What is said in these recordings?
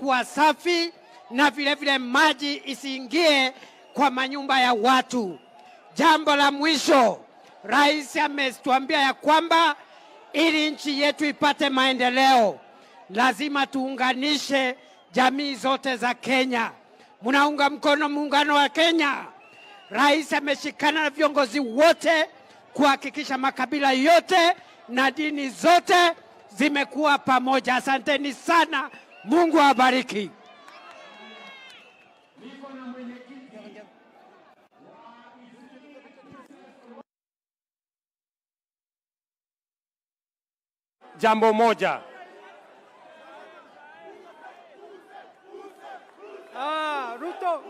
kuwa safi na vile vile maji isiingie kwa manyumba ya watu. Jambo la mwisho, Rais ametuambia ya kwamba ili nchi yetu ipate maendeleo lazima tuunganishe jamii zote za Kenya. Munaunga mkono muungano wa Kenya? Rais ameshikana na viongozi wote kuhakikisha makabila yote na dini zote zimekuwa pamoja. Asanteni sana. Mungu awabariki. Jambo moja. Ruto.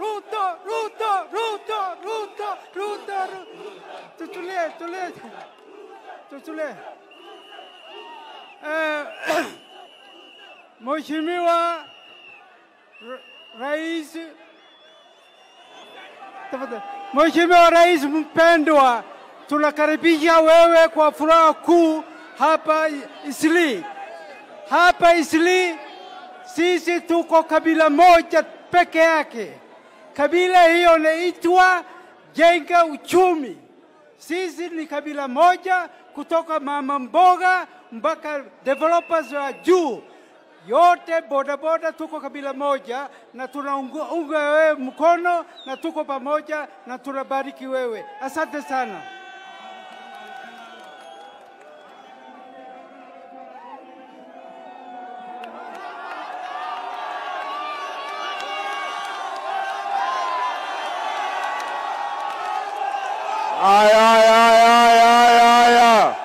Tutulie. Mheshimiwa Rais, Mheshimiwa Rais mpendwa, tunakaribisha wewe kwa furaha kuu hapa Eastleigh. Hapa Eastleigh sisi tuko kabila moja peke yake. Kabila hiyo inaitwa Jenga Uchumi. Sisi ni kabila moja kutoka mama mboga mpaka developers wa juu. Yote bodaboda tuko kabila moja na tunaunga wewe mkono na tuko pamoja na tunabariki wewe. Asante sana. Aya.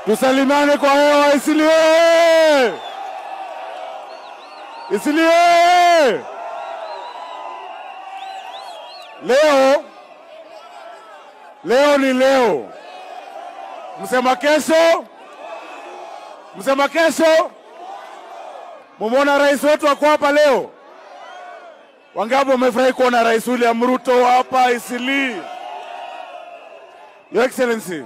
Tusalimane kwa hewa. Eastleigh! Eastleigh! Leo ni leo. Msema kesho. Mumeona rais wetu wako hapa leo. Wangapi wamefurahi kuona Rais William Ruto hapa Eastleigh? Your Excellency,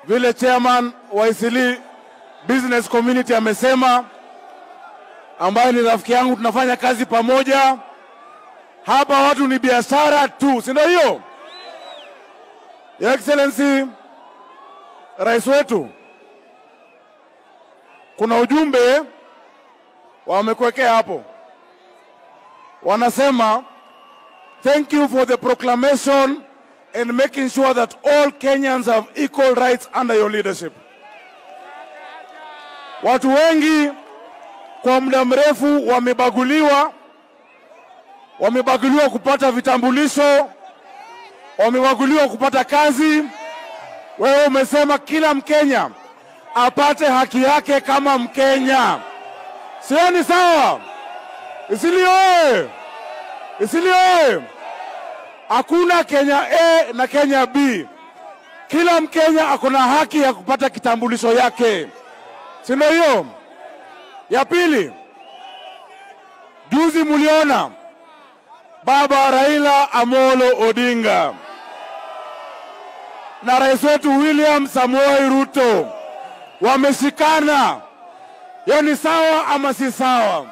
vile chairman wa Eastleigh Business Community amesema, ambaye ni rafiki yangu, tunafanya kazi pamoja. Hapa watu ni biashara tu, si ndio hiyo? Your Excellency, rais wetu, kuna ujumbe wamekuwekea hapo. Wanasema, thank you for the proclamation and making sure that all Kenyans have equal rights under your leadership. Watu wengi kwa muda mrefu wamebaguliwa kupata vitambulisho, wamebaguliwa kupata kazi. Wewe umesema kila Mkenya apate haki yake kama Mkenya. Sio ni sawa? Eastleigh! Hakuna Kenya A na Kenya B. Kila Mkenya akona haki ya kupata kitambulisho yake. Si ndio hiyo? Ya pili, juzi muliona Baba Raila Amolo Odinga na rais wetu William Samoei Ruto wameshikana. Yo, ni sawa ama si sawa?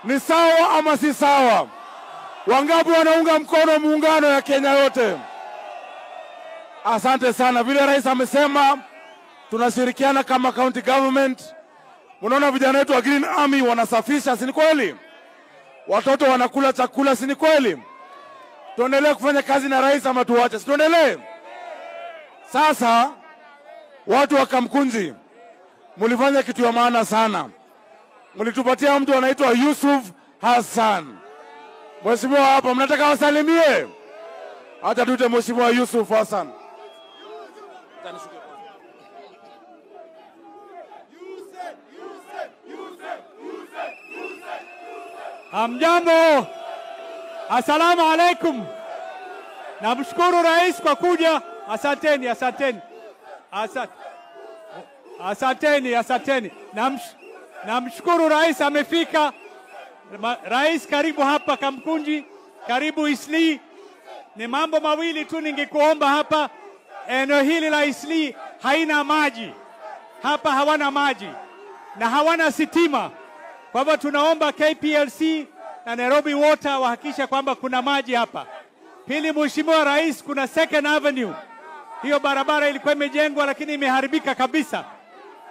Ni sawa ama si sawa? Wangapi wanaunga mkono muungano ya Kenya yote? Asante sana. Vile rais amesema, tunashirikiana kama county government. Unaona vijana wetu wa Green Army wanasafisha, si ni kweli? Watoto wanakula chakula, si ni kweli? Tuendelee kufanya kazi na rais ama tuache? Tuendelee. Sasa watu wa Kamkunji, mulifanya kitu ya maana sana. Mulitupatia mtu anaitwa Yusuf Hassan. Mheshimiwa hapa, mnataka wasalimie? Acha tuite Mheshimiwa Yusuf Hassan. Hamjambo. Asalamu alaikum. Namshukuru rais kwa kuja. Asanteni. Namshukuru rais amefika. Rais, karibu hapa Kamkunji, karibu Eastleigh. Ni mambo mawili tu ningekuomba hapa. Eneo hili la Eastleigh haina maji. Hapa hawana maji na hawana sitima. Kwa hivyo tunaomba KPLC na Nairobi Water wahakikisha kwamba kuna maji hapa. Pili, Mheshimiwa Rais, kuna Second Avenue. Hiyo barabara ilikuwa imejengwa lakini imeharibika kabisa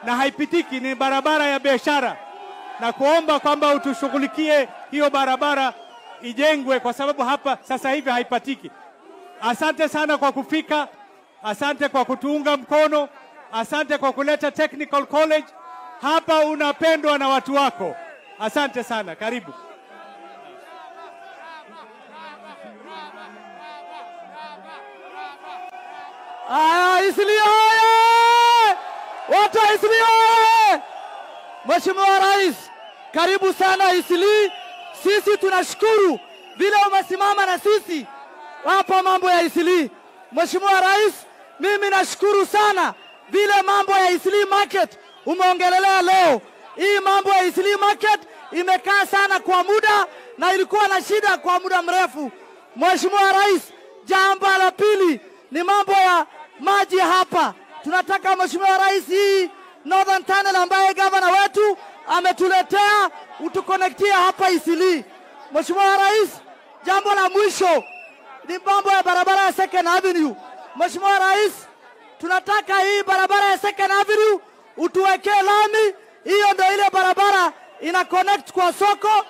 na haipitiki, ni barabara ya biashara, na kuomba kwamba utushughulikie hiyo barabara ijengwe, kwa sababu hapa sasa hivi haipatiki. Asante sana kwa kufika, asante kwa kutuunga mkono, asante kwa kuleta Technical College hapa. Unapendwa na watu wako, asante sana, karibu. Eastleigh oye! Watu wa Eastleigh oye! Mheshimiwa Rais, karibu sana Eastleigh. Sisi tunashukuru vile umesimama na sisi hapa mambo ya Eastleigh. Mheshimiwa Rais, mimi nashukuru sana vile mambo ya Eastleigh Market umeongelelea leo. Hii mambo ya Eastleigh Market imekaa sana kwa muda na ilikuwa na shida kwa muda mrefu. Mheshimiwa Rais, jambo la pili ni mambo ya maji hapa. Tunataka Mheshimiwa Rais, hii Northern Tunnel ambaye gavana wetu ametuletea utukonektia hapa Eastleigh. Mheshimiwa Rais, jambo la mwisho ni mambo ya barabara ya Second Avenue. Mheshimiwa Rais, tunataka hii barabara ya Second Avenue utuwekee lami. Hiyo ndio ile barabara ina connect kwa soko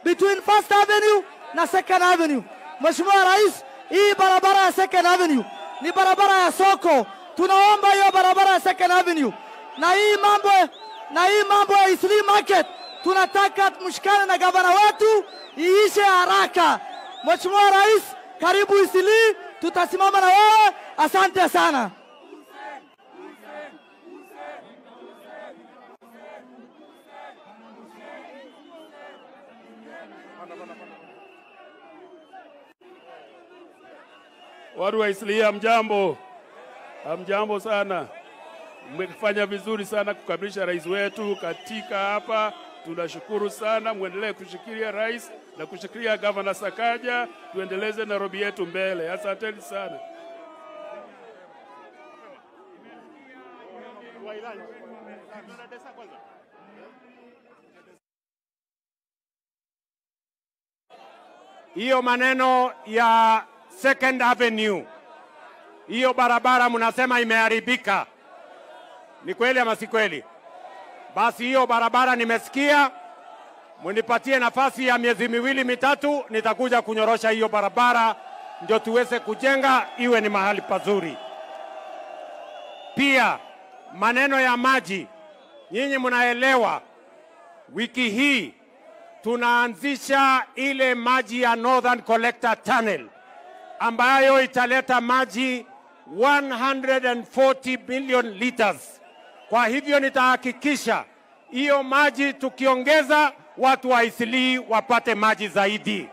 between First Avenue na Second Avenue. Mheshimiwa Rais, hii barabara ya Second Avenue ni barabara ya soko. Tunaomba hiyo barabara ya Second Avenue na hii mambo ya Eastleigh Market tunataka mshikane na gavana wetu iishe haraka. Mheshimiwa Rais, karibu Eastleigh, tutasimama na wewe. Asante sana. Watu wa Eastleigh, hamjambo? Hamjambo sana. Mmefanya vizuri sana kukamilisha rais wetu katika hapa. Tunashukuru sana, muendelee kushikilia rais na kushikilia Governor Sakaja, tuendeleze Nairobi yetu mbele. Asanteni sana. Hiyo maneno ya Second Avenue, hiyo barabara mnasema imeharibika, ni kweli ama si kweli? Basi hiyo barabara nimesikia, munipatie nafasi ya miezi miwili mitatu, nitakuja kunyorosha hiyo barabara ndio tuweze kujenga iwe ni mahali pazuri. Pia maneno ya maji, nyinyi mnaelewa, wiki hii tunaanzisha ile maji ya Northern Collector Tunnel ambayo italeta maji 140 billion liters. Kwa hivyo nitahakikisha hiyo maji tukiongeza, watu wa Eastleigh wapate maji zaidi.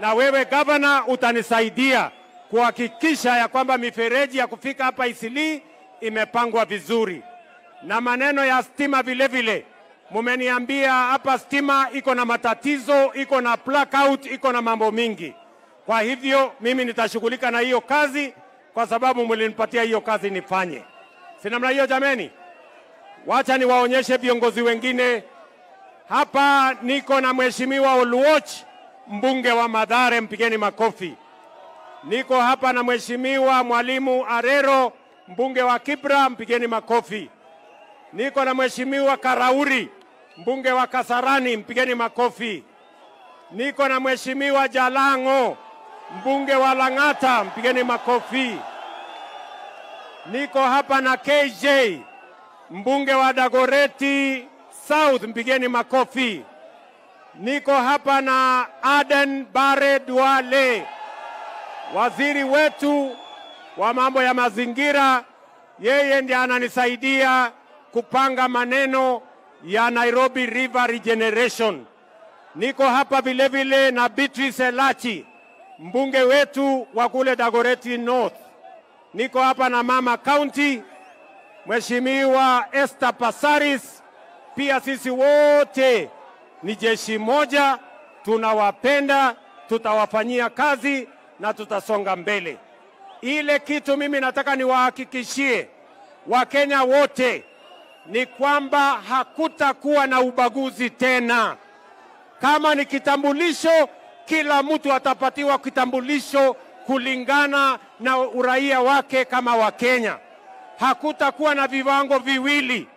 Na wewe gavana utanisaidia kuhakikisha ya kwamba mifereji ya kufika hapa Eastleigh imepangwa vizuri. Na maneno ya stima vile vile, mumeniambia hapa stima iko na matatizo, iko na blackout, iko na mambo mingi. Kwa hivyo mimi nitashughulika na hiyo kazi kwa sababu mlinipatia hiyo kazi nifanye. Si namna hiyo jameni? Wacha niwaonyeshe viongozi wengine. Hapa niko na Mheshimiwa Oluoch, mbunge wa Mathare, mpigeni makofi. Niko hapa na Mheshimiwa Mwalimu Arero, mbunge wa Kibra, mpigeni makofi. Niko na Mheshimiwa Karauri, mbunge wa Kasarani, mpigeni makofi. Niko na Mheshimiwa Jalango, mbunge wa Lang'ata, mpigeni makofi. Niko hapa na KJ, mbunge wa Dagoreti South, mpigeni makofi. Niko hapa na Aden Bare Duale, waziri wetu wa mambo ya mazingira. Yeye ndiye ananisaidia kupanga maneno ya Nairobi River Regeneration. Niko hapa vile vile na Beatrice Elachi, mbunge wetu wa kule Dagoreti North. Niko hapa na Mama County, Mheshimiwa Esther Passaris. Pia sisi wote ni jeshi moja, tunawapenda, tutawafanyia kazi na tutasonga mbele. Ile kitu mimi nataka niwahakikishie Wakenya wote, ni kwamba hakutakuwa na ubaguzi tena. Kama ni kitambulisho, kila mtu atapatiwa kitambulisho kulingana na uraia wake kama Wakenya. Hakutakuwa na viwango viwili,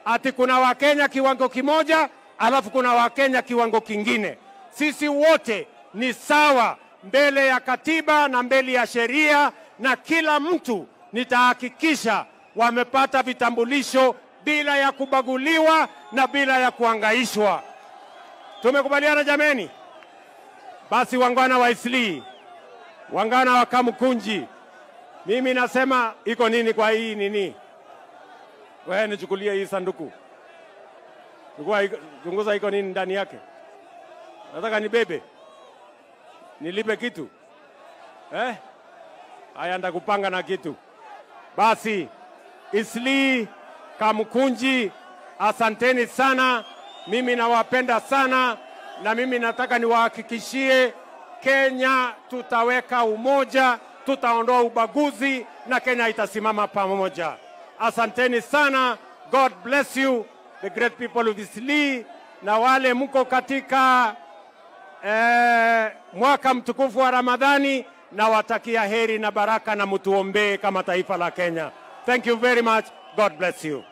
ati kuna Wakenya kiwango kimoja alafu kuna Wakenya kiwango kingine. Sisi wote ni sawa mbele ya katiba na mbele ya sheria, na kila mtu nitahakikisha wamepata vitambulisho bila ya kubaguliwa na bila ya kuangaishwa. Tumekubaliana jameni? Basi wangwana wa Eastleigh, wangwana wa Kamukunji, mimi nasema iko nini kwa hii nini? Wewe nichukulie hii sanduku. Chunguza iko nini ndani yake. Nataka nibebe. Nilipe kitu. Haya ndakupanga na kitu. Basi Eastleigh, Kamukunji, asanteni sana. Mimi nawapenda sana, na mimi nataka niwahakikishie Kenya tutaweka umoja, tutaondoa ubaguzi na Kenya itasimama pamoja. Asanteni sana. God bless you, the great people of Eastleigh, na wale mko katika mwaka mtukufu wa Ramadhani, na watakia heri na baraka, na mutuombee kama taifa la Kenya. Thank you very much. God bless you.